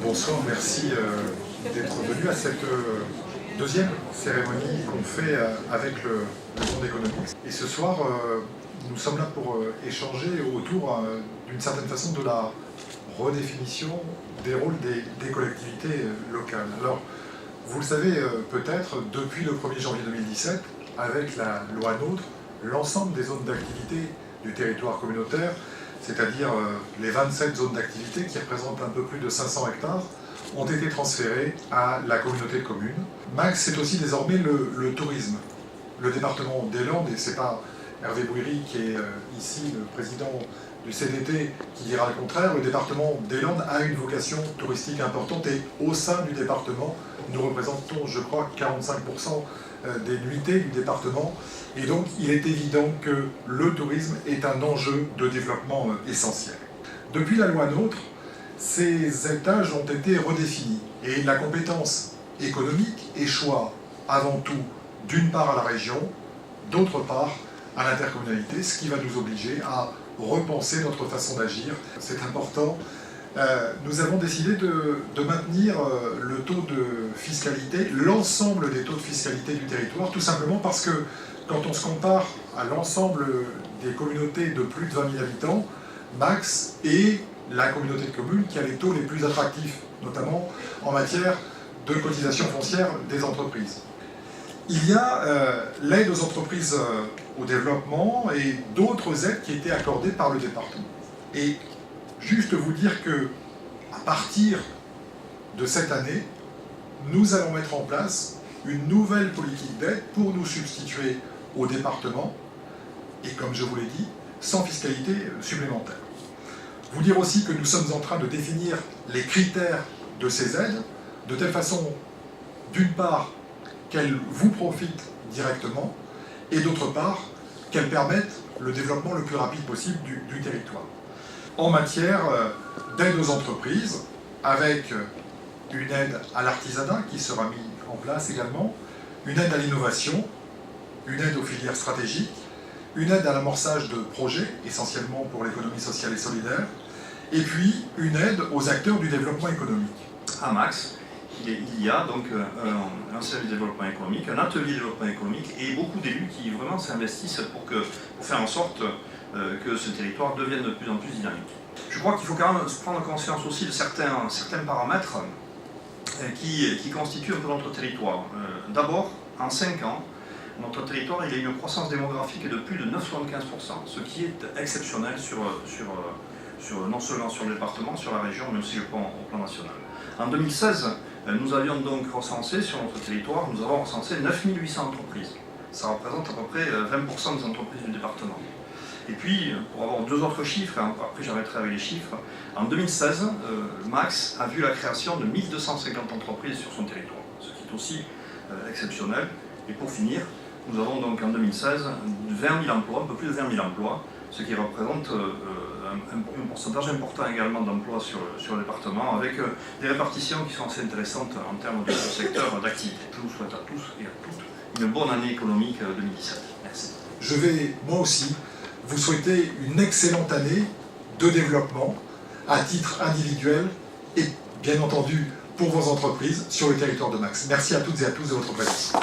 Bonsoir, merci d'être venu à cette deuxième cérémonie qu'on fait avec le Monde économique. Et ce soir, nous sommes là pour échanger autour, d'une certaine façon, de la redéfinition des rôles des collectivités locales. Alors, vous le savez peut-être, depuis le 1er janvier 2017, avec la loi NOTRe, l'ensemble des zones d'activité du territoire communautaire, c'est-à-dire les 27 zones d'activité qui représentent un peu plus de 500 hectares, ont été transférées à la communauté de communes. Max, c'est aussi désormais le tourisme. Le département des Landes, et c'est pas Hervé Bouiry qui est ici le président du CDT qui dira le contraire, le département des Landes a une vocation touristique importante et au sein du département, nous représentons, je crois, 45% des nuitées du département. Et donc, il est évident que le tourisme est un enjeu de développement essentiel. Depuis la loi NOTRe, ces étages ont été redéfinis et la compétence économique échoit avant tout d'une part à la région, d'autre part à l'intercommunalité, ce qui va nous obliger à repenser notre façon d'agir. C'est important. Nous avons décidé de maintenir le taux de fiscalité, l'ensemble des taux de fiscalité du territoire, tout simplement parce que quand on se compare à l'ensemble des communautés de plus de 20 000 habitants, Max est la communauté de communes qui a les taux les plus attractifs, notamment en matière de cotisation foncière des entreprises. Il y a l'aide aux entreprises au développement et d'autres aides qui étaient accordées par le département. Et juste vous dire que, à partir de cette année, nous allons mettre en place une nouvelle politique d'aide pour nous substituer au département, et comme je vous l'ai dit, sans fiscalité supplémentaire. Vous dire aussi que nous sommes en train de définir les critères de ces aides, de telle façon, d'une part, qu'elles vous profitent directement, et d'autre part, qu'elles permettent le développement le plus rapide possible du territoire. En matière d'aide aux entreprises, avec une aide à l'artisanat qui sera mise en place également, une aide à l'innovation, une aide aux filières stratégiques, une aide à l'amorçage de projets, essentiellement pour l'économie sociale et solidaire, et puis une aide aux acteurs du développement économique. À Max, il y a donc un service de développement économique, un atelier de développement économique et beaucoup d'élus qui vraiment s'investissent pour faire en sorte que ce territoire devienne de plus en plus dynamique. Je crois qu'il faut quand même prendre conscience aussi de certains paramètres qui constituent un peu notre territoire. D'abord, en 5 ans, notre territoire il a une croissance démographique de plus de 9,75%, ce qui est exceptionnel non seulement sur le département, sur la région, mais aussi au plan national. En 2016, nous avions donc recensé sur notre territoire, nous avons recensé 9800 entreprises. Ça représente à peu près 20% des entreprises du département. Et puis, pour avoir deux autres chiffres, après j'arrêterai avec les chiffres, en 2016, Max a vu la création de 1250 entreprises sur son territoire, ce qui est aussi exceptionnel. Et pour finir, nous avons donc en 2016 20 000 emplois, un peu plus de 20 000 emplois, ce qui représente un pourcentage important également d'emplois sur le département, avec des répartitions qui sont assez intéressantes en termes de secteur d'activité. Je vous souhaite à tous et à toutes une bonne année économique 2017. Merci. Je vais, moi aussi, vous souhaiter une excellente année de développement à titre individuel et bien entendu pour vos entreprises sur le territoire de Max. Merci à toutes et à tous de votre présence.